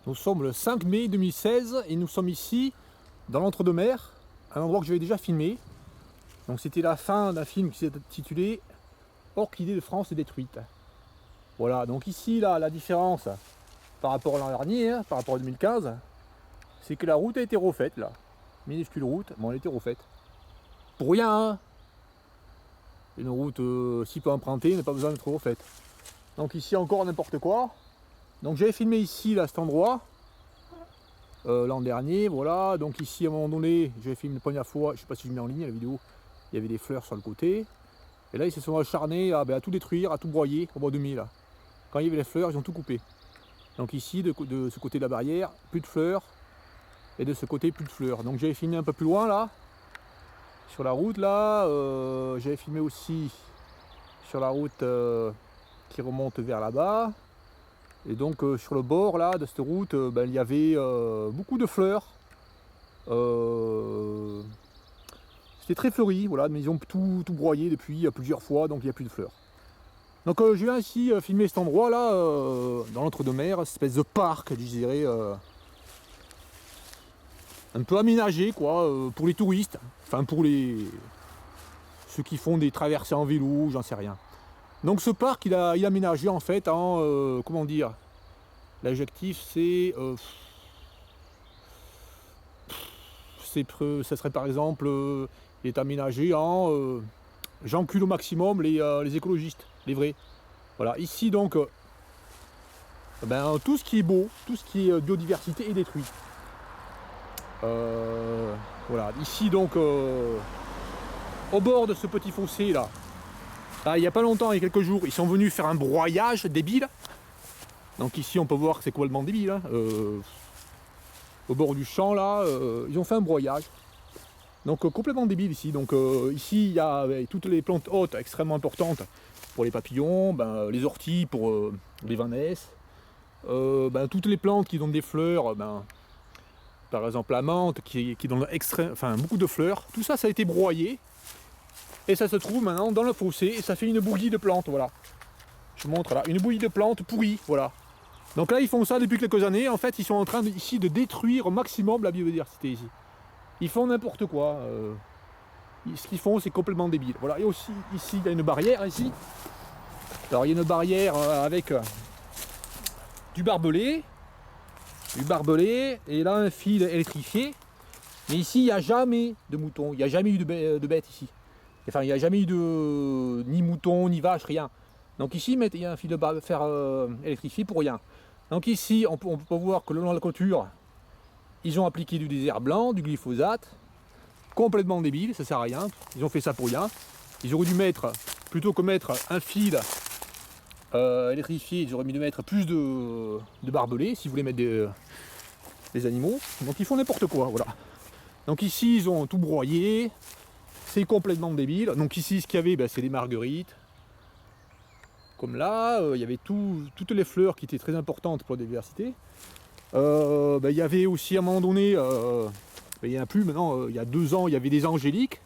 Nous sommes le 5 mai 2016 et nous sommes ici dans l'Entre-deux-Mers, un endroit que j'avais déjà filmé. Donc c'était la fin d'un film qui s'est intitulé Orchidée de France est détruite. Voilà, donc ici là, la différence par rapport à l'an dernier, hein, par rapport à 2015, c'est que la route a été refaite là. Minuscule route, bon elle a été refaite. Pour rien, hein. Une route si peu empruntée n'a pas besoin d'être refaite. Donc ici encore n'importe quoi. Donc j'avais filmé ici là cet endroit l'an dernier, voilà. Donc ici à un moment donné, j'avais filmé une première fois, je sais pas si je mets en ligne la vidéo, il y avait des fleurs sur le côté. Et là ils se sont acharnés à tout détruire, à tout broyer au mois de mai là. Quand il y avait les fleurs, ils ont tout coupé. Donc ici de ce côté de la barrière, plus de fleurs. Et de ce côté plus de fleurs. Donc j'avais filmé un peu plus loin là, sur la route là, j'avais filmé aussi sur la route qui remonte vers là-bas. Et donc sur le bord là de cette route, il y avait beaucoup de fleurs. C'était très fleuri, voilà, mais ils ont tout broyé depuis plusieurs fois, donc il n'y a plus de fleurs. Donc je viens ici filmer cet endroit là, dans l'Entre-deux-Mers, cette espèce de parc, je dirais, un peu aménagé quoi, pour les touristes, enfin pour ceux qui font des traversées en vélo, j'en sais rien. Donc ce parc il a aménagé en fait en, comment dire, l'adjectif c'est, ça serait par exemple, il est aménagé en, j'encule au maximum les écologistes, les vrais. Voilà, ici donc, tout ce qui est beau, tout ce qui est biodiversité est détruit. Voilà, ici donc, au bord de ce petit fossé là, il n'y a pas longtemps, il y a quelques jours, ils sont venus faire un broyage débile. Donc ici on peut voir que c'est complètement débile, hein. Au bord du champ là, ils ont fait un broyage. Donc complètement débile ici. Donc ici il y a toutes les plantes hautes extrêmement importantes pour les papillons, les orties pour les vanesse, toutes les plantes qui donnent des fleurs, par exemple la menthe qui donne beaucoup de fleurs. Tout ça, ça a été broyé et ça se trouve maintenant dans le fossé et ça fait une bouillie de plantes, voilà. Je vous montre là, une bouillie de plantes pourries, voilà. Donc là ils font ça depuis quelques années, en fait ils sont en train ici de détruire au maximum la biodiversité ici. Ils font n'importe quoi, ce qu'ils font c'est complètement débile. Voilà, et aussi ici il y a une barrière ici. Alors il y a une barrière avec du barbelé, et là un fil électrifié. Mais ici il n'y a jamais de moutons, il n'y a jamais eu de bêtes ici. Enfin il n'y a jamais eu ni moutons, ni vaches, rien. Donc ici il y a un fil de fer électrifié pour rien. Donc ici on peut voir que le long de la clôture, ils ont appliqué du désert blanc, du glyphosate, complètement débile, ça sert à rien, ils ont fait ça pour rien. Ils auraient dû mettre, plutôt que mettre un fil électrifié, ils auraient dû mettre plus de barbelés, si vous voulez mettre des animaux. Donc ils font n'importe quoi, voilà. Donc ici ils ont tout broyé, c'est complètement débile. Donc ici ce qu'il y avait, c'est des marguerites. Comme là, il y avait toutes les fleurs qui étaient très importantes pour la diversité. Il y avait aussi à un moment donné, il n'y en a plus maintenant, il y a 2 ans, il y avait des angéliques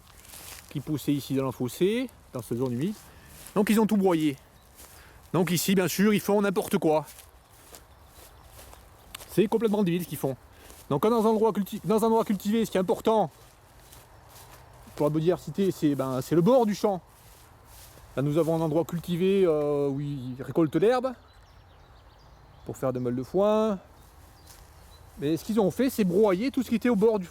qui poussaient ici dans le fossé, dans cette zone humide. Donc ils ont tout broyé. Donc ici, bien sûr, ils font n'importe quoi. C'est complètement débile ce qu'ils font. Donc dans un endroit cultivé, ce qui est important pour la biodiversité, c'est le bord du champ. Là nous avons un endroit cultivé où ils récoltent l'herbe pour faire de meules de foin. Mais ce qu'ils ont fait, c'est broyer tout ce qui était au bord du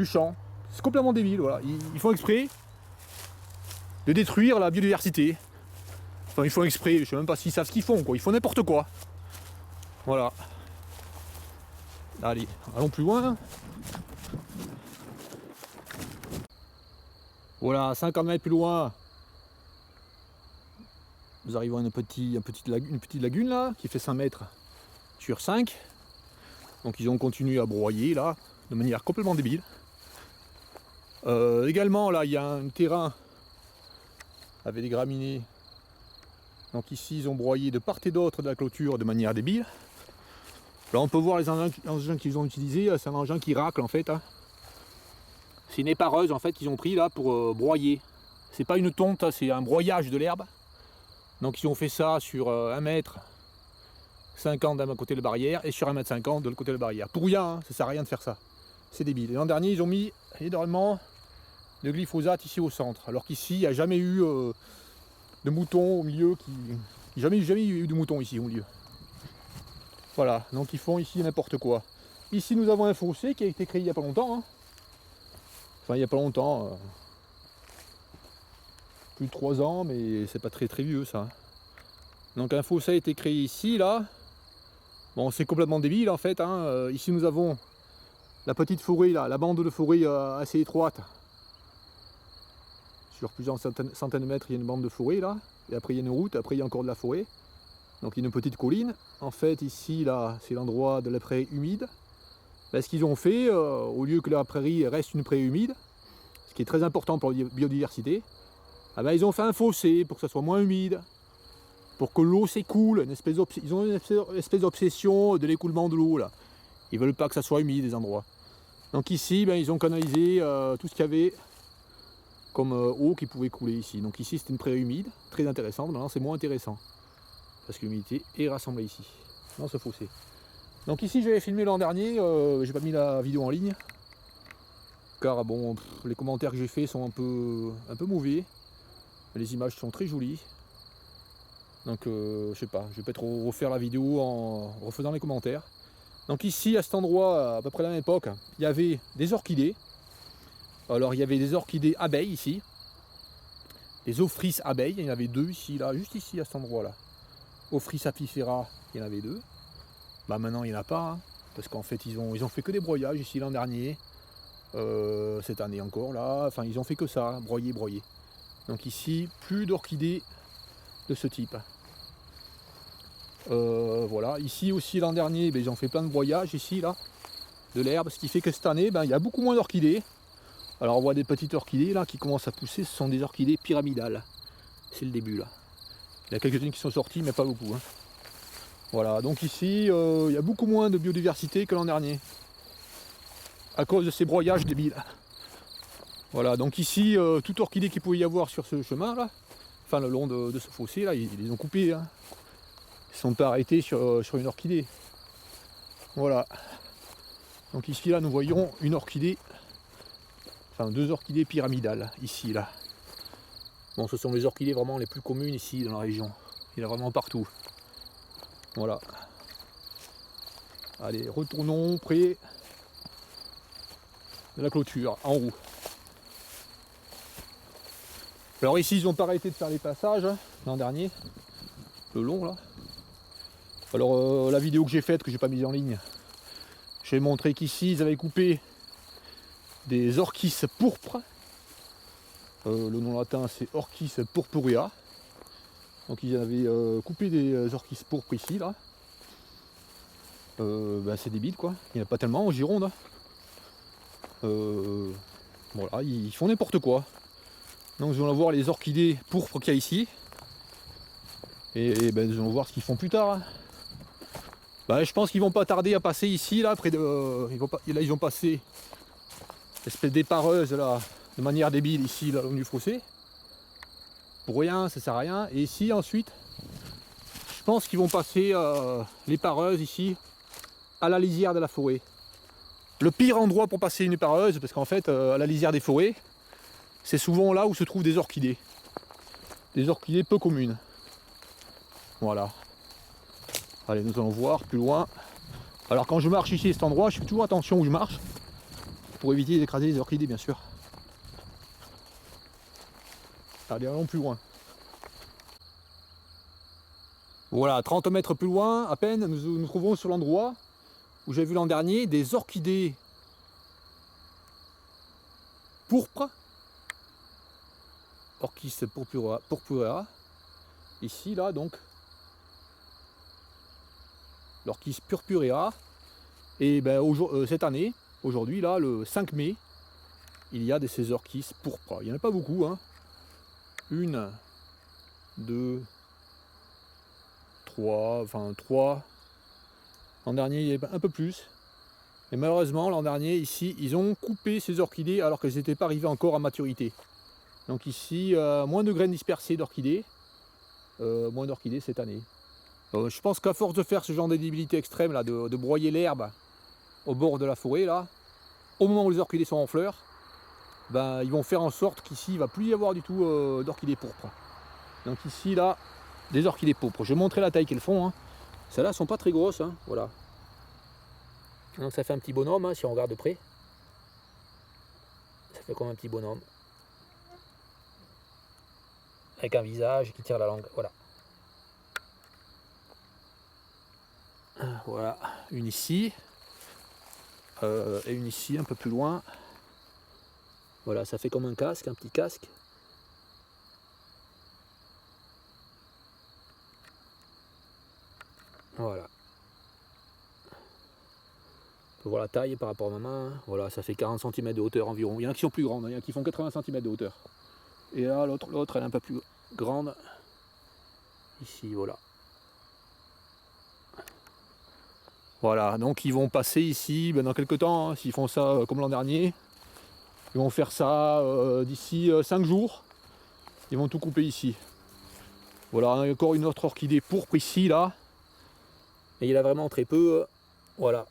champ. C'est complètement débile, voilà. Ils font exprès de détruire la biodiversité. Enfin, ils font exprès, je sais même pas s'ils savent ce qu'ils font, quoi. Ils font n'importe quoi. Voilà. Allez, allons plus loin. Voilà, 50 mètres plus loin. Nous arrivons à une petite lagune là, qui fait 5 mètres sur 5. Donc ils ont continué à broyer là, de manière complètement débile. Également là, il y a un terrain avec des graminées. Donc ici ils ont broyé de part et d'autre de la clôture de manière débile. Là on peut voir les engins qu'ils ont utilisés, c'est un engin qui racle en fait. Hein. C'est une épareuse en fait qu'ils ont pris là pour broyer. C'est pas une tonte, c'est un broyage de l'herbe. Donc ils ont fait ça sur 1 mètre 50 d'un côté de la barrière et sur 1,50 m de l'autre côté de la barrière. Pour rien, hein, ça sert à rien de faire ça. C'est débile. Et l'an dernier, ils ont mis énormément de glyphosate ici au centre. Alors qu'ici, il n'y a jamais eu de moutons au milieu jamais eu de moutons ici au milieu. Voilà, donc ils font ici n'importe quoi. Ici, nous avons un fossé qui a été créé il n'y a pas longtemps. Hein. Enfin, il n'y a pas longtemps. Plus de 3 ans, mais c'est pas très vieux ça. Donc un fossé a été créé ici, là. Bon, c'est complètement débile en fait. Hein. Ici, nous avons la petite forêt, là, la bande de forêt assez étroite. Sur plusieurs centaines de mètres, il y a une bande de forêt là. Et après, il y a une route, après, il y a encore de la forêt. Donc, il y a une petite colline. En fait, ici, là, c'est l'endroit de la prairie humide. Ben, ce qu'ils ont fait, au lieu que la prairie reste une prairie humide, ce qui est très important pour la biodiversité, ah ben, ils ont fait un fossé pour que ça soit moins humide, pour que l'eau s'écoule. Ils ont une espèce d'obsession de l'écoulement de l'eau là. Ils veulent pas que ça soit humide les endroits. Donc ici, ben, ils ont canalisé tout ce qu'il y avait comme eau qui pouvait couler ici. Donc ici, c'était une prairie humide, très intéressante. Maintenant, c'est moins intéressant parce que l'humidité est rassemblée ici, dans ce fossé. Donc ici, j'avais filmé l'an dernier. J'ai pas mis la vidéo en ligne car bon, les commentaires que j'ai faits sont un peu mauvais. Les images sont très jolies. Donc je sais pas, je vais peut-être refaire la vidéo en refaisant les commentaires. Donc ici, à cet endroit, à peu près à la même époque, il y avait des orchidées. Alors il y avait des orchidées abeilles ici. Des Ophrys abeilles, il y en avait 2 ici, là, juste ici à cet endroit-là. Ophrys apifera, il y en avait 2. Bah maintenant il n'y en a pas, hein, parce qu'en fait ils ont fait que des broyages ici l'an dernier. Cette année encore là, enfin ils ont fait que ça, broyer. Donc ici, plus d'orchidées de ce type. Voilà, ici aussi l'an dernier, ben, ils ont fait plein de broyages ici, là, de l'herbe, ce qui fait que cette année, ben, il y a beaucoup moins d'orchidées. Alors on voit des petites orchidées là qui commencent à pousser, ce sont des orchidées pyramidales. C'est le début là. Il y a quelques-unes qui sont sorties, mais pas beaucoup. Hein. Voilà, donc ici, il y a beaucoup moins de biodiversité que l'an dernier. À cause de ces broyages débiles. Voilà, donc ici, toute orchidée qu'il pouvait y avoir sur ce chemin là, enfin le long de ce fossé là, ils les ont coupés. Hein. Ils ne sont pas arrêtés sur une orchidée. Voilà. Donc ici là nous voyons une orchidée, enfin 2 orchidées pyramidales ici là. Bon, ce sont les orchidées vraiment les plus communes ici dans la région. Il y en a vraiment partout. Voilà. Allez, retournons près de la clôture en haut. Alors ici ils n'ont pas arrêté de faire les passages hein, l'an dernier, le long là. Alors la vidéo que j'ai faite, que j'ai pas mise en ligne, j'ai montré qu'ici ils avaient coupé des orchis pourpres. Le nom latin c'est Orchis purpurea. Donc ils avaient coupé des orchis pourpres ici là. Ben, c'est débile quoi, il n'y en a pas tellement en Gironde. Voilà, ils font n'importe quoi. Donc nous allons voir les orchidées pourpres qu'il y a ici. Et ben, nous allons voir ce qu'ils font plus tard. Hein. Ben, je pense qu'ils vont pas tarder à passer ici, là, près de. Ils ont passé l'espèce d'épareuse là, de manière débile ici, là, au milieu du fossé. Pour rien, ça sert à rien. Et ici ensuite, je pense qu'ils vont passer l'épareuse ici, à la lisière de la forêt. Le pire endroit pour passer une épareuse, parce qu'en fait, à la lisière des forêts, c'est souvent là où se trouvent des orchidées. Des orchidées peu communes. Voilà. Allez, nous allons voir plus loin. Alors quand je marche ici à cet endroit, je fais toujours attention où je marche. Pour éviter d'écraser les orchidées, bien sûr. Allez, allons plus loin. Voilà, 30 mètres plus loin, à peine, nous nous trouvons sur l'endroit où j'ai vu l'an dernier des orchidées pourpres. Orchis purpurea. Ici, là, donc. L'Orchis purpurea. Et ben, cette année, aujourd'hui, là, le 5 mai, il y a ces orchis pourpres. Il n'y en a pas beaucoup. Hein. 1, 2, 3, enfin 3. L'an dernier, il y avait un peu plus. Et malheureusement, l'an dernier, ici, ils ont coupé ces orchidées alors qu'elles n'étaient pas arrivées encore à maturité. Donc ici, moins de graines dispersées d'orchidées. Moins d'orchidées cette année. Je pense qu'à force de faire ce genre d'éligibilité extrême, là, de broyer l'herbe au bord de la forêt, là, au moment où les orchidées sont en fleurs, ben, ils vont faire en sorte qu'ici, il ne va plus y avoir du tout d'orchidées pourpres. Donc ici, là, des orchidées pourpres. Je vais montrer la taille qu'elles font. Hein. Celles-là ne sont pas très grosses. Hein. Voilà. Donc ça fait un petit bonhomme, hein, si on regarde de près. Ça fait comme un petit bonhomme. Avec un visage qui tire la langue. Voilà. Voilà. Une ici. Et une ici, un peu plus loin. Voilà, ça fait comme un casque, un petit casque. Voilà. On peut voir la taille par rapport à ma main. Voilà, ça fait 40 cm de hauteur environ. Il y en a qui sont plus grandes, il y en a qui font 80 cm de hauteur. Et là, l'autre, elle est un peu plus grande. Ici, voilà. Voilà, donc ils vont passer ici dans quelques temps, hein, s'ils font ça comme l'an dernier. Ils vont faire ça d'ici 5 jours. Ils vont tout couper ici. Voilà, on a encore une autre orchidée pourpre ici, là. Et il a vraiment très peu. Voilà.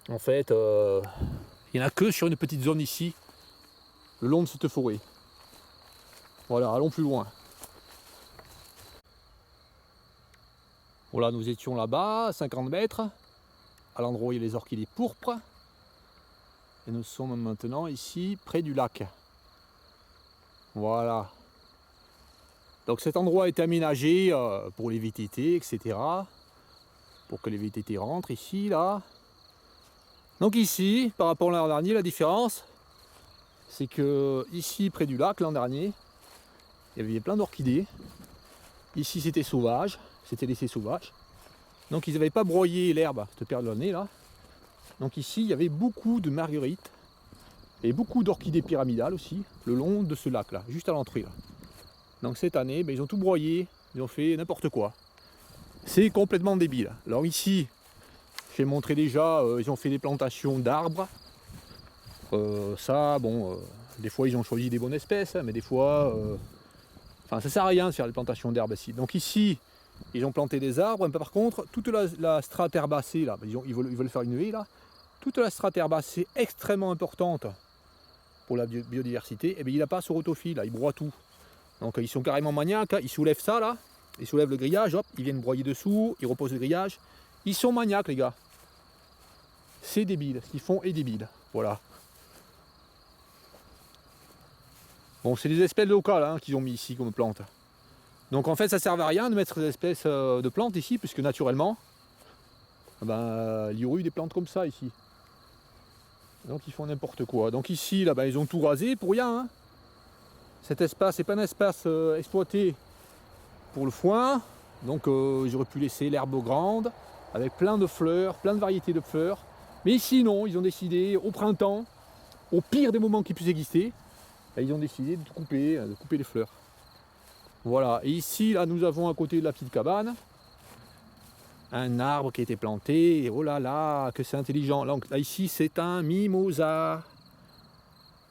En fait, il n'y en a que sur une petite zone ici, le long de cette forêt. Voilà, allons plus loin. Voilà, nous étions là-bas, à 50 mètres, à l'endroit où il y a les orchidées pourpres. Et nous sommes maintenant ici, près du lac. Voilà. Donc cet endroit est aménagé pour les VTT, etc. Pour que les VTT rentrent ici, là. Donc ici, par rapport à l'an dernier, la différence, c'est que ici, près du lac, l'an dernier, il y avait plein d'orchidées. Ici, c'était sauvage, c'était laissé sauvage. Donc ils n'avaient pas broyé l'herbe, cette période de l'année, là. Donc ici, il y avait beaucoup de marguerites et beaucoup d'orchidées pyramidales aussi, le long de ce lac-là, juste à l'entrée, là. Donc cette année, ils ont tout broyé, ils ont fait n'importe quoi. C'est complètement débile. Alors ici, j'ai montré déjà, ils ont fait des plantations d'arbres. Ça, bon, des fois ils ont choisi des bonnes espèces, hein, mais des fois, enfin ça sert à rien de faire des plantations d'herbes ici. Donc ici, ils ont planté des arbres, mais par contre, toute la strate herbacée, là, ils veulent faire une haie là, toute la strate herbacée extrêmement importante pour la biodiversité, et bien il n'a pas ce rotophile, là, il broie tout. Donc ils sont carrément maniaques, hein, ils soulèvent ça là, ils soulèvent le grillage, hop, ils viennent broyer dessous, ils reposent le grillage. Ils sont maniaques les gars. C'est débile, ce qu'ils font est débile, voilà. Bon, c'est des espèces locales hein, qu'ils ont mis ici comme plantes. Donc en fait, ça ne sert à rien de mettre des espèces de plantes ici, puisque naturellement, il y aurait eu des plantes comme ça ici. Donc ils font n'importe quoi. Donc ici, là, ils ont tout rasé pour rien. Hein. Cet espace n'est pas un espace exploité pour le foin. Donc j'aurais pu laisser l'herbe grande, avec plein de fleurs, plein de variétés de fleurs. Mais ici, non, ils ont décidé, au printemps, au pire des moments qui puissent exister, ils ont décidé de couper les fleurs. Voilà, et ici, là, nous avons à côté de la petite cabane, un arbre qui a été planté, et oh là là, que c'est intelligent. Là, ici, c'est un mimosa,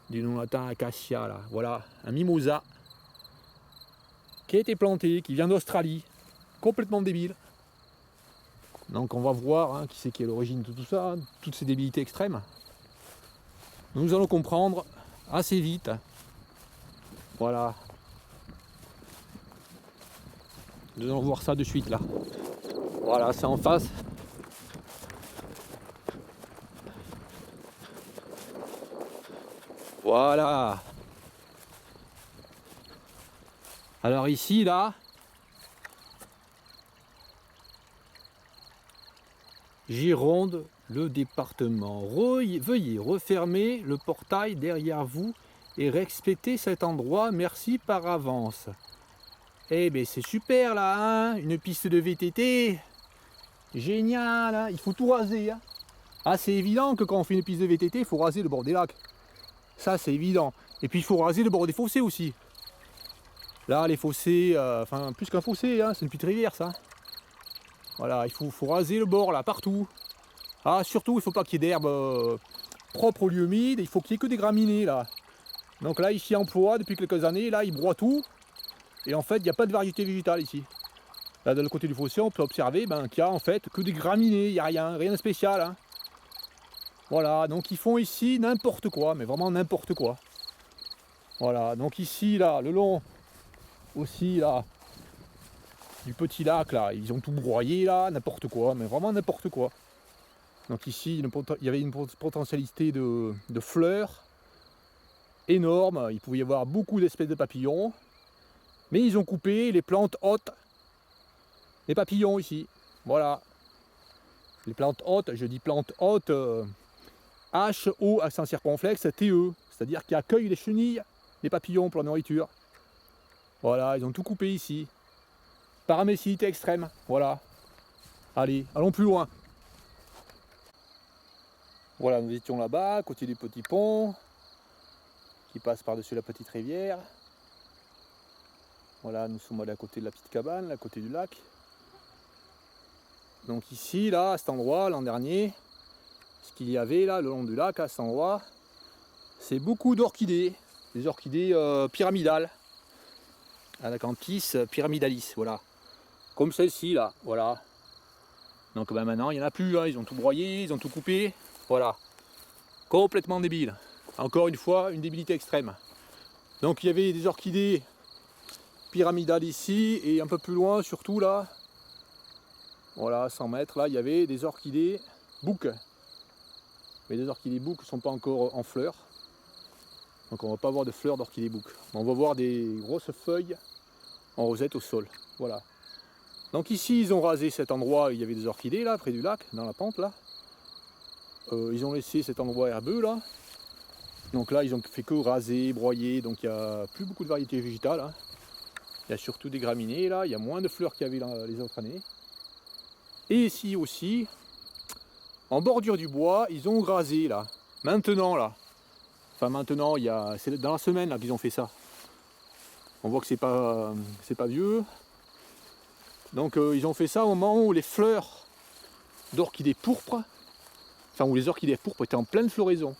du nom latin acacia, là, voilà, un mimosa, qui a été planté, qui vient d'Australie, complètement débile. Donc on va voir hein, qui c'est qui est à l'origine de tout ça, toutes ces débilités extrêmes. Nous allons comprendre assez vite. Voilà. Nous allons voir ça de suite là. Voilà, c'est en face. Voilà. Alors ici, là, Gironde, le département. Veuillez refermer le portail derrière vous et respecter cet endroit. Merci par avance. Eh ben c'est super là, hein, une piste de VTT. Génial, hein, il faut tout raser. Hein. Ah, c'est évident que quand on fait une piste de VTT, il faut raser le bord des lacs. Ça, c'est évident. Et puis il faut raser le bord des fossés aussi. Là, les fossés, enfin plus qu'un fossé, hein, c'est une petite rivière ça. Voilà, il faut raser le bord là, partout. Ah, surtout, il ne faut pas qu'il y ait d'herbe propre au lieu humide, il faut qu'il n'y ait que des graminées là. Donc là, ici, emploi depuis quelques années, là, il broie tout. Et en fait, il n'y a pas de variété végétale ici. Là, de l'autre côté du fossé, on peut observer qu'il y a en fait que des graminées, il n'y a rien de spécial. Hein. Voilà, donc ils font ici n'importe quoi, mais vraiment n'importe quoi. Voilà, donc ici, là, le long aussi, là, du petit lac, là, ils ont tout broyé, là, n'importe quoi, mais vraiment n'importe quoi. Donc ici, il y avait une potentialité de fleurs énorme, il pouvait y avoir beaucoup d'espèces de papillons, mais ils ont coupé les plantes hautes, les papillons ici, voilà. Les plantes hautes, je dis plantes hautes, H-O accent circonflexe, T-E, c'est-à-dire qui accueillent les chenilles, les papillons pour la nourriture. Voilà, ils ont tout coupé ici. Paramécité extrême, voilà. Allez, allons plus loin. Voilà, nous étions là-bas, à côté du petit pont, qui passe par-dessus la petite rivière. Voilà, nous sommes allés à côté de la petite cabane, à côté du lac. Donc ici, là, à cet endroit, l'an dernier, ce qu'il y avait là, le long du lac, à cet endroit, c'est beaucoup d'orchidées, des orchidées pyramidales, Anacanthis pyramidalis, voilà. Comme celle-ci, là, voilà. Donc maintenant, il n'y en a plus, hein, ils ont tout broyé, ils ont tout coupé, voilà. Complètement débile. Encore une fois, une débilité extrême. Donc il y avait des orchidées pyramidales ici, et un peu plus loin, surtout là, voilà, 100 mètres, là, il y avait des orchidées bouques. Mais les orchidées bouques ne sont pas encore en fleurs. Donc on ne va pas voir de fleurs d'orchidées bouques. On va voir des grosses feuilles en rosette au sol. Voilà. Donc ici, ils ont rasé cet endroit où il y avait des orchidées, là, près du lac, dans la pente, là. Ils ont laissé cet endroit herbeux, là. Donc là, ils ont fait que raser, broyer, donc il n'y a plus beaucoup de variétés végétales. Hein. Il y a surtout des graminées, là. Il y a moins de fleurs qu'il y avait les autres années. Et ici aussi, en bordure du bois, ils ont rasé, là. Maintenant, là. Enfin, maintenant, c'est dans la semaine, là, qu'ils ont fait ça. On voit que c'est pas vieux. Donc ils ont fait ça au moment où les fleurs d'orchidées pourpres, enfin où les orchidées pourpres étaient en pleine floraison.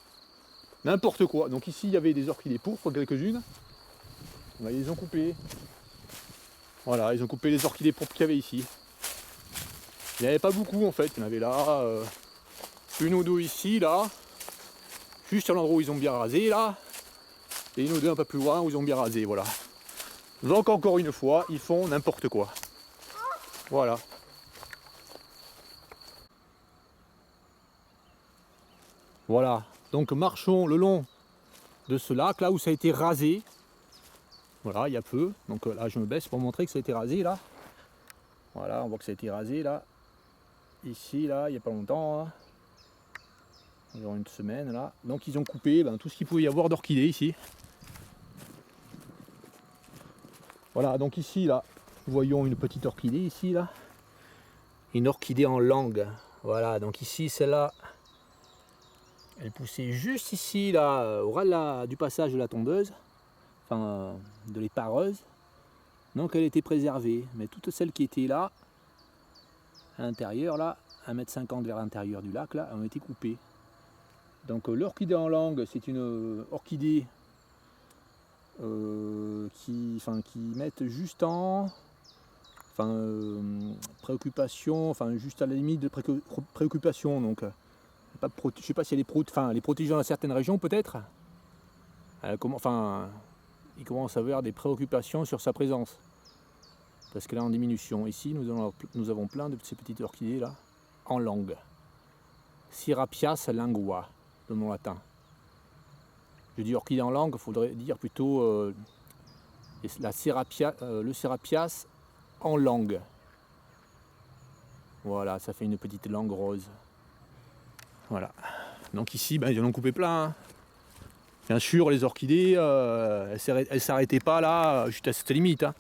N'importe quoi. Donc ici il y avait des orchidées pourpres, quelques-unes. Ils les ont coupées. Voilà, ils ont coupé les orchidées pourpres qu'il y avait ici. Il n'y avait pas beaucoup en fait, il y en avait là, une ou deux ici, là, juste à l'endroit où ils ont bien rasé, là, et une ou deux un peu plus loin où ils ont bien rasé, voilà. Donc encore une fois, ils font n'importe quoi. Voilà. Voilà. Donc marchons le long de ce lac, là où ça a été rasé. Voilà, il y a peu. Donc là, je me baisse pour montrer que ça a été rasé, là. Voilà, on voit que ça a été rasé, là. Ici, là, il n'y a pas longtemps. Hein. Environ une semaine, là. Donc ils ont coupé tout ce qu'il pouvait y avoir d'orchidées, ici. Voilà, donc ici, là, nous voyons une petite orchidée, ici, là. Une orchidée en langue. Voilà, donc ici, celle-là, elle poussait juste ici, là, au ras du passage de la tondeuse, enfin, de l'épareuse. Donc elle était préservée. Mais toutes celles qui étaient là, à l'intérieur, là, 1,50 m vers l'intérieur du lac, là, ont été coupées. Donc l'orchidée en langue, c'est une orchidée qui mettent juste en préoccupation, enfin juste à la limite de préoccupation. Donc je ne sais pas si elle est les protégée dans certaines régions peut-être. Il commence à avoir des préoccupations sur sa présence. Parce qu'elle est en diminution. Ici, nous avons plein de ces petites orchidées là, en langue. Sirapias lingua, le nom latin. Je dis orchidée en langue, il faudrait dire plutôt le Serapias en langue. Voilà, ça fait une petite langue rose. Voilà. Donc ici, ils en ont coupé plein. Hein. Bien sûr, les orchidées, elles ne s'arrêtaient pas là, juste à cette limite. Hein.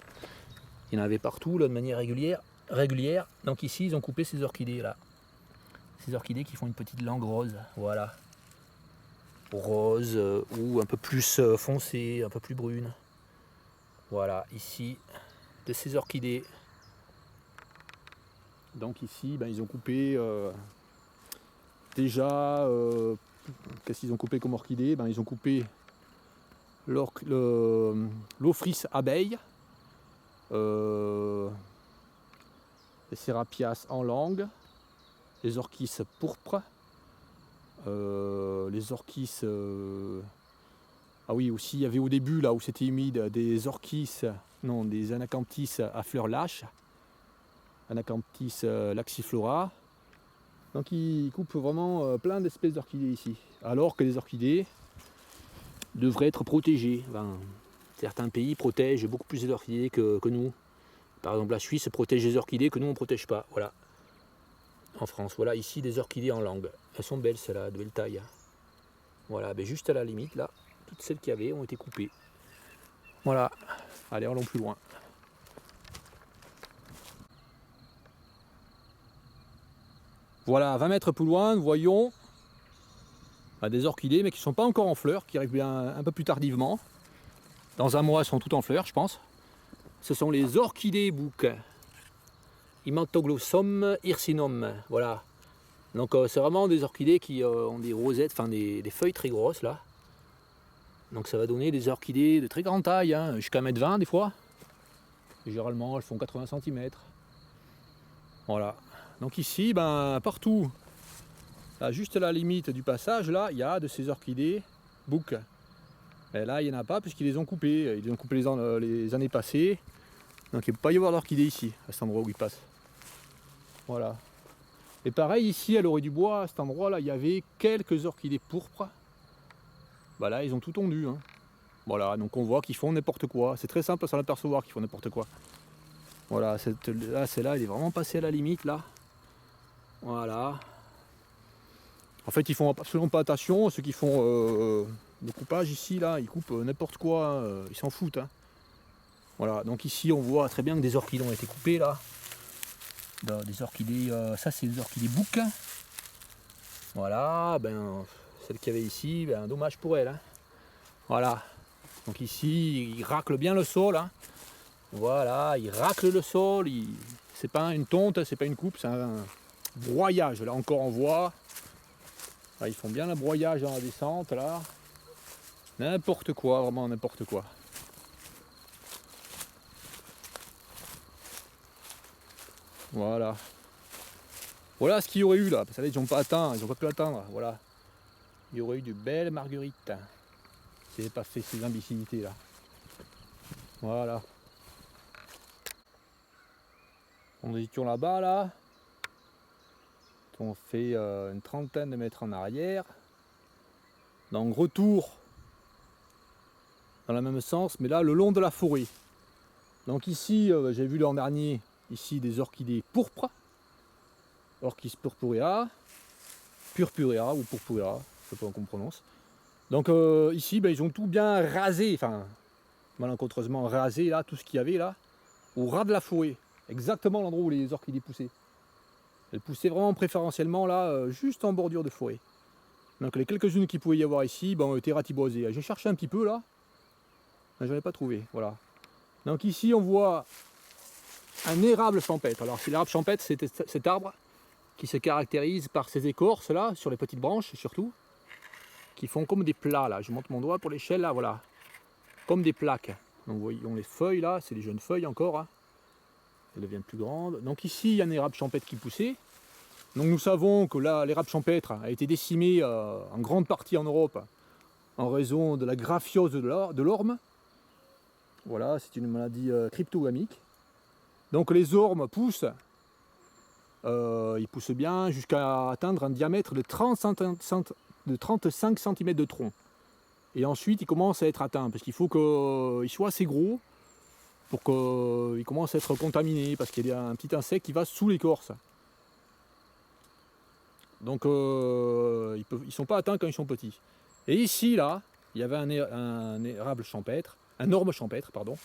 Il y en avait partout, là, de manière régulière. Donc ici, ils ont coupé ces orchidées là. Ces orchidées qui font une petite langue rose. Voilà. Rose ou un peu plus foncée, un peu plus brune. Voilà, ici, de ces orchidées. Donc ici, ils ont coupé déjà, qu'est-ce qu'ils ont coupé comme orchidée? Ils ont coupé l'ophrys abeille, les Serapias en langue, les orchis pourpres, les orchis... ah oui, aussi il y avait au début, là où c'était humide, des orchis, non, des anacanthis à fleurs lâches, anacanthis laxiflora. Donc ils coupent vraiment plein d'espèces d'orchidées ici, alors que les orchidées devraient être protégées. Enfin, certains pays protègent beaucoup plus les orchidées que nous. Par exemple, la Suisse protège les orchidées que nous on ne protège pas. Voilà. En France, voilà ici des orchidées en langue. Elles sont belles celles-là, de belle taille. Voilà, ben juste à la limite là, toutes celles qu'il y avait ont été coupées. Voilà. Allez, allons plus loin. Voilà, 20 mètres plus loin, nous voyons des orchidées, mais qui ne sont pas encore en fleurs, qui arrivent bien un peu plus tardivement. Dans un mois, elles sont toutes en fleurs, je pense. Ce sont les orchidées bouc. Himantoglossum hirsinum. Voilà. Donc c'est vraiment des orchidées qui ont des rosettes, enfin des feuilles très grosses là. Donc ça va donner des orchidées de très grande taille, hein, jusqu'à 1,20 m des fois. Généralement, elles font 80 cm. Voilà. Donc ici, ben, partout, là, juste à la limite du passage, là, il y a de ces orchidées bouc. Et là, il n'y en a pas puisqu'ils les ont coupées. Ils les ont coupées les années passées. Donc il ne peut pas y avoir d'orchidées ici, à cet endroit où ils passent. Voilà. Et pareil, ici, à l'orée du bois, à cet endroit-là, il y avait quelques orchidées pourpres. Bah là, ils ont tout tondu. Hein. Voilà, donc on voit qu'ils font n'importe quoi. C'est très simple à s'en apercevoir qu'ils font n'importe quoi. Voilà, celle-là, elle est vraiment passée à la limite, là. Voilà. En fait, ils font absolument pas attention. Ceux qui font le coupage ici, là, ils coupent n'importe quoi. Ils s'en foutent. Hein. Voilà, donc ici, on voit très bien que des orchidées ont été coupées, là. Des orchidées, ça, c'est des orchidées bouc. Voilà, ben, celle qu'il y avait ici, ben, dommage pour elle. Hein. Voilà. Donc ici, ils raclent bien le sol. Hein. Voilà, ils raclent le sol. C'est pas une tonte, c'est pas une coupe, c'est un broyage. Là encore on voit. Là, ils font bien le broyage dans la descente là. N'importe quoi, vraiment n'importe quoi. Voilà. Voilà ce qu'il y aurait eu là, parce que là ils n'ont pas atteint, ils n'ont pas pu atteindre. Voilà. Il y aurait eu de belles marguerites. C'est pas fait ces imbécilités là. Voilà. On étions là-bas là. On fait une trentaine de mètres en arrière. Donc retour dans le même sens, mais là le long de la forêt. Donc ici, j'ai vu l'an dernier, ici des orchidées pourpres. Orchis purpurea, purpurea ou purpurea, je sais pas comment on prononce. Donc ici, ben, ils ont tout bien rasé, enfin malencontreusement rasé là, tout ce qu'il y avait là, au ras de la forêt, exactement l'endroit où les orchidées poussaient. Elles poussaient vraiment préférentiellement là, juste en bordure de forêt. Donc les quelques-unes qu'il pouvait y avoir ici, ben, ont été ratiboisées. J'ai cherché un petit peu là, mais je n'en ai pas trouvé. Voilà. Donc ici on voit un érable champêtre. Alors c'est l'érable champêtre, c'est cet arbre qui se caractérise par ses écorces là, sur les petites branches surtout, qui font comme des plats là. Je monte mon doigt pour l'échelle là, voilà. Comme des plaques. Donc voyons les feuilles là, c'est des jeunes feuilles encore. Hein. Elles deviennent plus grandes. Donc ici il y a un érable champêtre qui poussait. Donc nous savons que là l'érable champêtre a été décimé en grande partie en Europe en raison de la graphiose de l'orme. Voilà, c'est une maladie cryptogamique. Donc les ormes poussent, ils poussent bien jusqu'à atteindre un diamètre de 35 cm de tronc. Et ensuite ils commencent à être atteints, parce qu'il faut qu'ils soient assez gros pour qu'ils commencent à être contaminés, parce qu'il y a un petit insecte qui va sous l'écorce. Donc ils ne sont pas atteints quand ils sont petits. Et ici, là, il y avait un érable champêtre, un orme champêtre, pardon.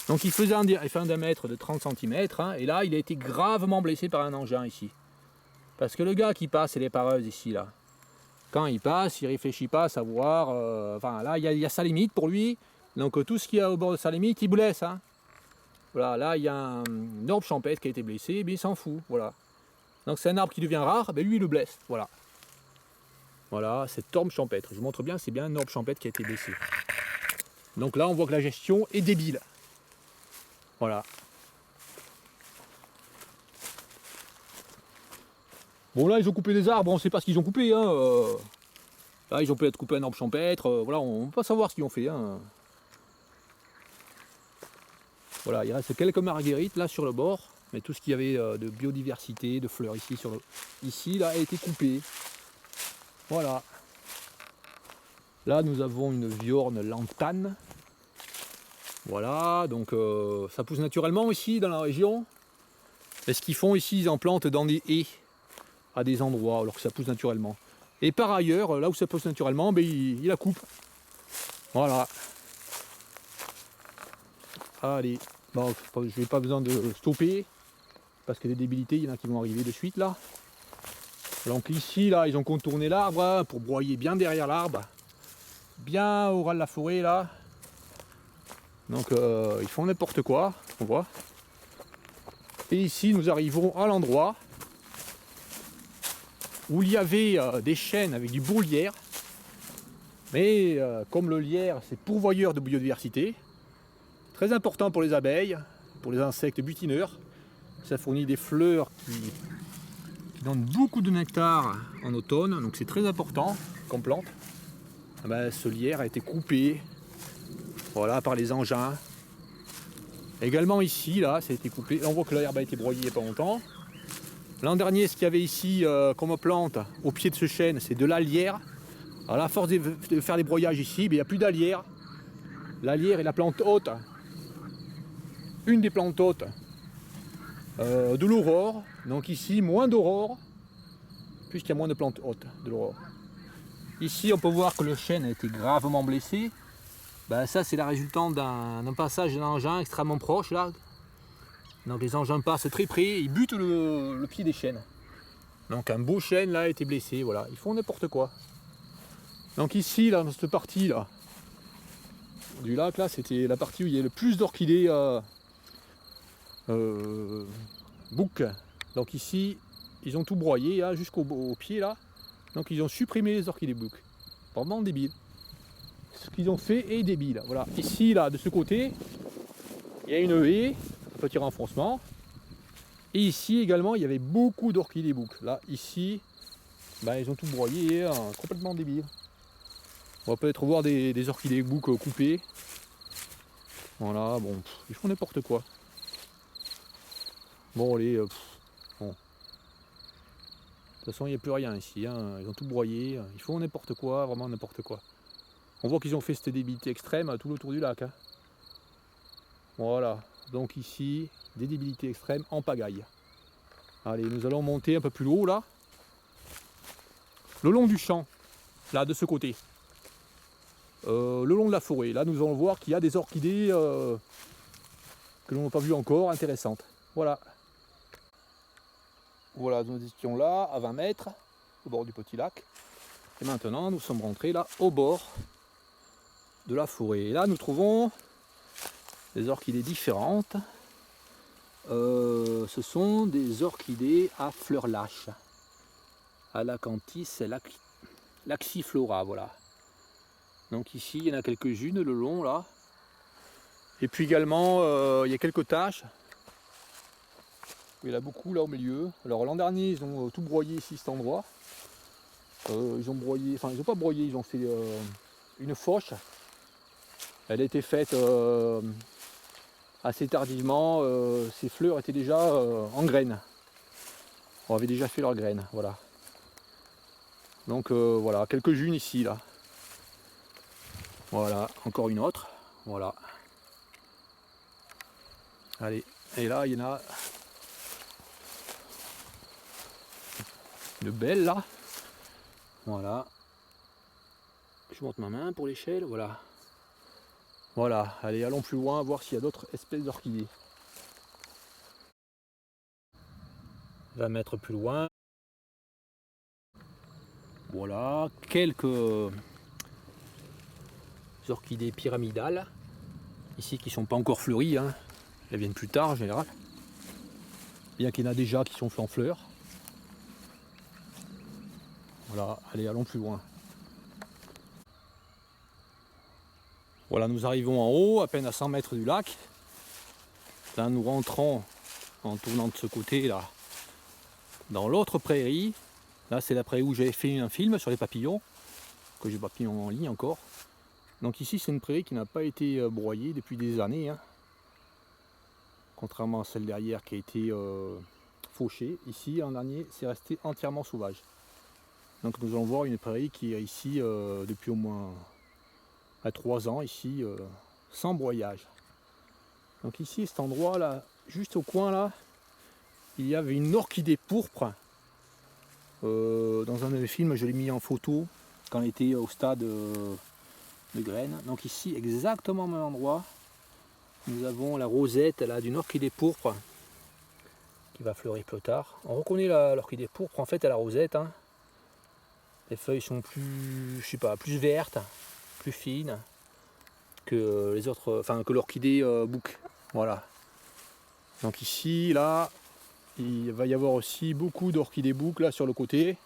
Donc il fait un diamètre de 30 cm, hein, et là, il a été gravement blessé par un engin ici. Parce que le gars qui passe, c'est les pareuses ici, là. Quand il passe, il ne réfléchit pas à savoir... enfin, là, il y a sa limite pour lui. Donc tout ce qu'il y a au bord de sa limite, il blesse. Hein. Voilà, là, il y a un orme champêtre qui a été blessé, mais il s'en fout, voilà. Donc c'est un arbre qui devient rare, ben lui il le blesse, voilà. Voilà, cet orme champêtre. Je vous montre bien, c'est bien un orme champêtre qui a été blessé. Donc là on voit que la gestion est débile. Voilà. Bon là ils ont coupé des arbres, on ne sait pas ce qu'ils ont coupé. Hein. Là ils ont peut-être coupé un arbre champêtre, voilà, on ne peut pas savoir ce qu'ils ont fait. Hein. Voilà, il reste quelques marguerites là sur le bord, mais tout ce qu'il y avait de biodiversité, de fleurs ici, ici là a été coupé. Voilà. Là nous avons une viorne lantane. Voilà, donc ça pousse naturellement ici dans la région. Et ce qu'ils font ici, ils en plantent dans des haies à des endroits alors que ça pousse naturellement. Et par ailleurs, là où ça pousse naturellement, ben, il la coupe. Voilà. Allez, bon, je n'ai pas besoin de stopper parce que des débilités, il y en a qui vont arriver de suite là. Donc ici, là, ils ont contourné l'arbre hein, pour broyer bien derrière l'arbre, bien au ras de la forêt là. Donc ils font n'importe quoi, on voit. Et ici, nous arrivons à l'endroit où il y avait des chênes avec du beau lierre. Mais comme le lierre, c'est pourvoyeur de biodiversité, très important pour les abeilles, pour les insectes butineurs. Ça fournit des fleurs qui donnent beaucoup de nectar en automne, donc c'est très important comme plante. Ah ben, ce lierre a été coupé, voilà, par les engins. Également ici, là, ça a été coupé. Là, on voit que l'herbe a été broyée il n'y a pas longtemps. L'an dernier, ce qu'il y avait ici comme plante au pied de ce chêne, c'est de l'alière. Alors à force de faire des broyages ici, il n'y a plus d'alière. L'alière est la plante haute, une des plantes hautes de l'aurore. Donc ici, moins d'aurore, puisqu'il y a moins de plantes hautes de l'aurore. Ici, on peut voir que le chêne a été gravement blessé. Ben, ça, c'est la résultante d'un passage d'un engin extrêmement proche là. Donc les engins passent très près, ils butent le pied des chênes. Donc un beau chêne là a été blessé, voilà, ils font n'importe quoi. Donc ici, là, dans cette partie là du lac, là, c'était la partie où il y a le plus d'orchidées bouc. Donc ici, ils ont tout broyé là, jusqu'au pied là. Donc ils ont supprimé les orchidées bouc. Vraiment débile. Ce qu'ils ont fait est débile. Voilà. Ici, là, de ce côté, il y a une haie, un petit renfoncement. Et ici également, il y avait beaucoup d'orchidées bouc. Là, ici, ben, ils ont tout broyé, hein, complètement débile. On va peut-être voir des orchidées bouc coupées. Voilà, bon, ils font n'importe quoi. Bon, allez, bon. De toute façon, il n'y a plus rien ici. Hein. Ils ont tout broyé. Ils font n'importe quoi, vraiment n'importe quoi. On voit qu'ils ont fait cette débilité extrême tout autour du lac. Hein. Voilà, donc ici, des débilités extrêmes en pagaille. Allez, nous allons monter un peu plus haut là. Le long du champ, là, de ce côté. Le long de la forêt. Là, nous allons voir qu'il y a des orchidées que l'on n'a pas vues encore, intéressantes. Voilà. Voilà, nous étions là, à 20 mètres, au bord du petit lac. Et maintenant, nous sommes rentrés là, au bord de la forêt. Et là, nous trouvons des orchidées différentes. Ce sont des orchidées à fleurs lâches. Alacanthis laxiflora, voilà. Donc ici, il y en a quelques-unes le long là. Et puis également, il y a quelques taches. Il y en a beaucoup là au milieu. Alors l'an dernier, ils ont tout broyé ici, cet endroit. Ils ont broyé, enfin ils n'ont pas broyé, ils ont fait une fauche. Elle a été faite assez tardivement. Ces fleurs étaient déjà en graines. On avait déjà fait leurs graines, voilà. Donc voilà, quelques-unes ici là. Voilà, encore une autre. Voilà. Allez, et là il y en a une belle là. Voilà. Je monte ma main pour l'échelle, voilà. Voilà, allez, allons plus loin, voir s'il y a d'autres espèces d'orchidées. 20 mètres plus loin. Voilà, quelques orchidées pyramidales. Ici qui ne sont pas encore fleuries, hein. Elles viennent plus tard en général. Bien qu'il y en a déjà qui sont en fleurs. Voilà, allez, allons plus loin. Voilà, nous arrivons en haut, à peine à 100 mètres du lac. Là nous rentrons en tournant de ce côté là dans l'autre prairie. Là c'est la prairie où j'avais fait un film sur les papillons, que j'ai pas mis en ligne encore. Donc ici c'est une prairie qui n'a pas été broyée depuis des années, hein. Contrairement à celle derrière qui a été fauchée. Ici en dernier c'est resté entièrement sauvage. Donc nous allons voir une prairie qui est ici depuis au moins 3 ans ici sans broyage. Donc ici cet endroit là, juste au coin là, il y avait une orchidée pourpre. Dans un de mes films je l'ai mis en photo quand elle était au stade de graines. Donc ici exactement au même endroit, nous avons la rosette là d'une orchidée pourpre qui va fleurir plus tard. On reconnaît l'orchidée pourpre en fait à la rosette, hein. Les feuilles sont plus, je sais pas, plus vertes, plus fines que les autres, enfin que l'orchidée bouc. Voilà. Donc ici, là, il va y avoir aussi beaucoup d'orchidées bouc là sur le côté.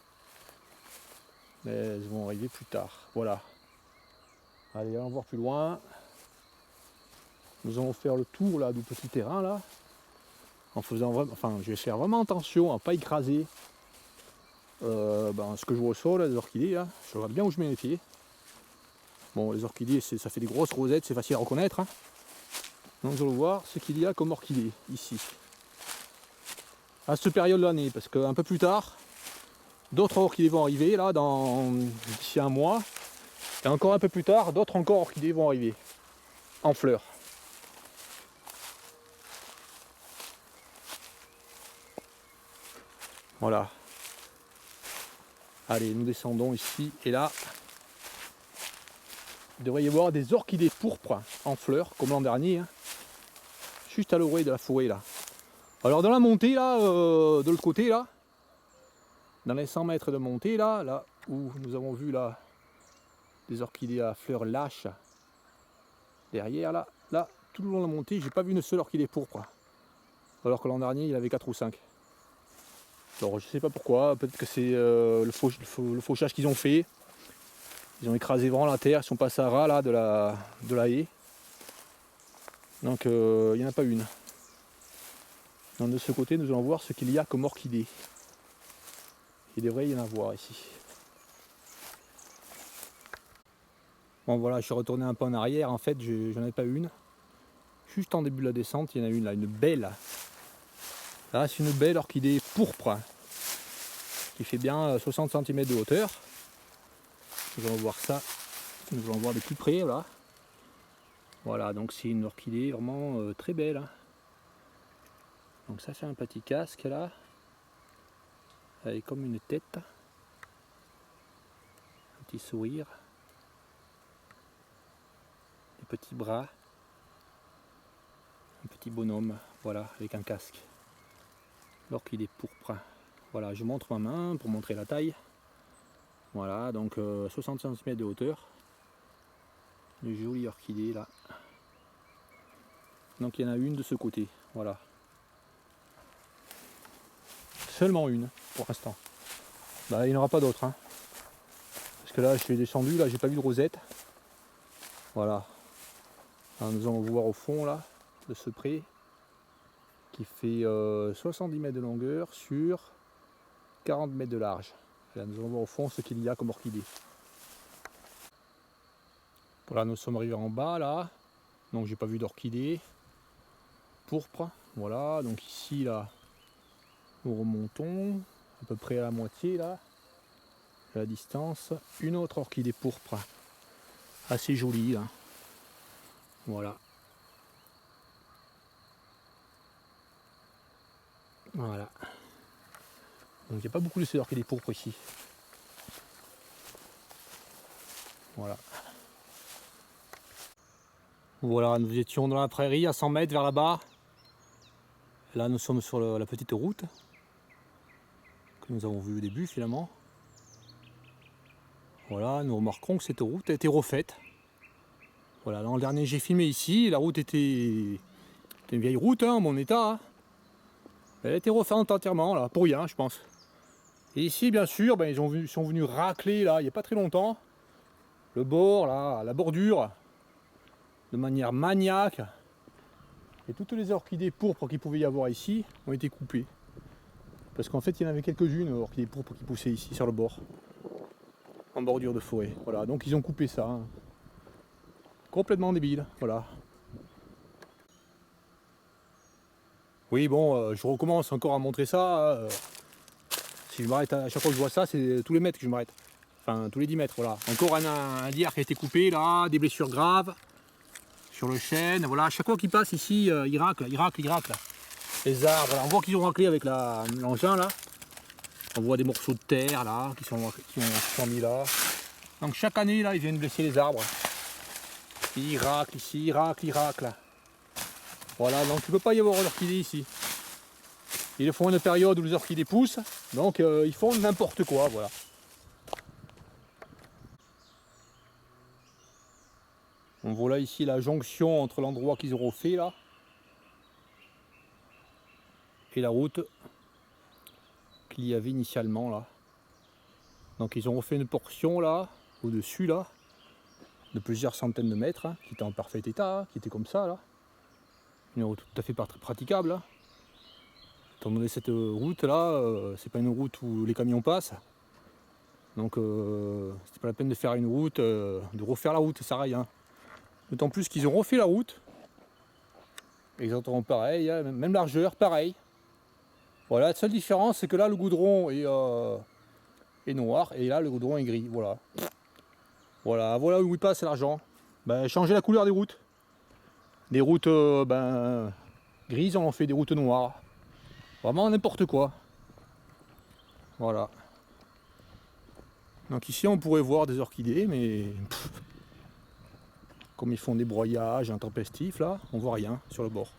Mais elles vont arriver plus tard. Voilà. Allez, allons voir plus loin. Nous allons faire le tour là du petit terrain là. En faisant vraiment, enfin, je vais faire vraiment attention à ne pas écraser ce que je vois au sol, les orchidées là. Je regarde bien où je mets les pieds. Bon, les orchidées, ça fait des grosses rosettes, c'est facile à reconnaître, hein. Donc nous allons voir ce qu'il y a comme orchidées ici. À cette période de l'année, parce qu'un peu plus tard, d'autres orchidées vont arriver là d'ici un mois. Et encore un peu plus tard, d'autres encore orchidées vont arriver en fleurs. Voilà. Allez, nous descendons ici et là, il devrait y avoir des orchidées pourpres en fleurs, comme l'an dernier, hein, juste à l'orée de la forêt là. Alors dans la montée là, de l'autre côté là, dans les 100 mètres de montée là où nous avons vu là des orchidées à fleurs lâches, derrière là, tout le long de la montée, j'ai pas vu une seule orchidée pourpre. Alors que l'an dernier il y en avait 4 ou 5. Alors je sais pas pourquoi, peut-être que c'est le fauchage qu'ils ont fait. Ils ont écrasé vraiment la terre, ils sont passés à ras là de la haie. Donc il n'y en a pas une. Donc de ce côté nous allons voir ce qu'il y a comme orchidées. Il devrait y en avoir ici. Bon voilà, je suis retourné un peu en arrière, en fait j'en ai pas une. Juste en début de la descente, il y en a une là, une belle. Là c'est une belle orchidée pourpre qui fait bien 60 cm de hauteur. Nous allons voir ça, nous allons voir de plus près là. Voilà, donc c'est une orchidée vraiment très belle, hein. Donc ça fait un petit casque là, avec comme une tête, un petit sourire, des petits bras, un petit bonhomme, voilà, avec un casque. L'orchidée pourpre. Voilà, je montre ma main pour montrer la taille. Voilà, donc 60 cm de hauteur. Une jolie orchidée là. Donc il y en a une de ce côté, voilà. Seulement une pour l'instant. Bah, il n'y en aura pas d'autres, hein. Parce que là je suis descendu, là j'ai pas vu de rosette. Voilà. Alors, nous allons voir au fond là, de ce pré, qui fait 70 mètres de longueur sur 40 mètres de large. Là, nous allons voir au fond ce qu'il y a comme orchidée. Voilà, nous sommes arrivés en bas là, donc j'ai pas vu d'orchidée pourpre. Voilà, donc ici là, nous remontons à peu près à la moitié là, à la distance, une autre orchidée pourpre, assez jolie là. Voilà. Voilà. Donc il n'y a pas beaucoup de ces orchidées pourpres ici. Voilà. Voilà, nous étions dans la prairie à 100 mètres vers là-bas. Là nous sommes sur la petite route que nous avons vue au début finalement. Voilà, nous remarquons que cette route a été refaite. Voilà, l'an dernier j'ai filmé ici, la route était une vieille route, hein, en bon état, hein. Elle a été refaite entièrement là, pour rien je pense. Et ici bien sûr, ben, ils sont venus racler là, il n'y a pas très longtemps, le bord là, la bordure, de manière maniaque. Et toutes les orchidées pourpres qu'il pouvait y avoir ici ont été coupées. Parce qu'en fait il y en avait quelques-unes orchidées pourpres qui poussaient ici sur le bord. En bordure de forêt. Voilà, donc ils ont coupé ça. Hein. Complètement débile, voilà. Oui bon, je recommence encore à montrer ça. Si je m'arrête à chaque fois que je vois ça, c'est tous les mètres que je m'arrête. Enfin tous les 10 mètres, voilà. Encore un lierre qui a été coupé là, des blessures graves. Sur le chêne, voilà, à chaque fois qu'il passe ici, il racle. Les arbres, voilà. On voit qu'ils ont raclé avec l'engin là. On voit des morceaux de terre là, qui sont mis là. Donc chaque année là, ils viennent blesser les arbres. Ils raclent ici, ils raclent. Voilà, donc il ne peut pas y avoir d'orchidées ici. Ils font une période où les orchidées poussent, donc ils font n'importe quoi, voilà. On voit là ici la jonction entre l'endroit qu'ils auront fait là et la route qu'il y avait initialement là. Donc ils ont refait une portion là, au-dessus là, de plusieurs centaines de mètres, hein, qui était en parfait état, hein, qui était comme ça là. Une route tout à fait praticable. Hein. Étant donné cette route là, c'est pas une route où les camions passent. Donc c'est pas la peine de faire une route, de refaire la route, ça sert à rien. D'autant plus qu'ils ont refait la route. Exactement pareil, hein, même largeur, pareil. Voilà, la seule différence c'est que là le goudron est noir et là le goudron est gris. Voilà. Voilà où il passe l'argent. Ben, changer la couleur des routes. Des routes grises, on en fait des routes noires. Vraiment n'importe quoi. Voilà. Donc ici on pourrait voir des orchidées, mais comme ils font des broyages intempestifs là, on voit rien sur le bord.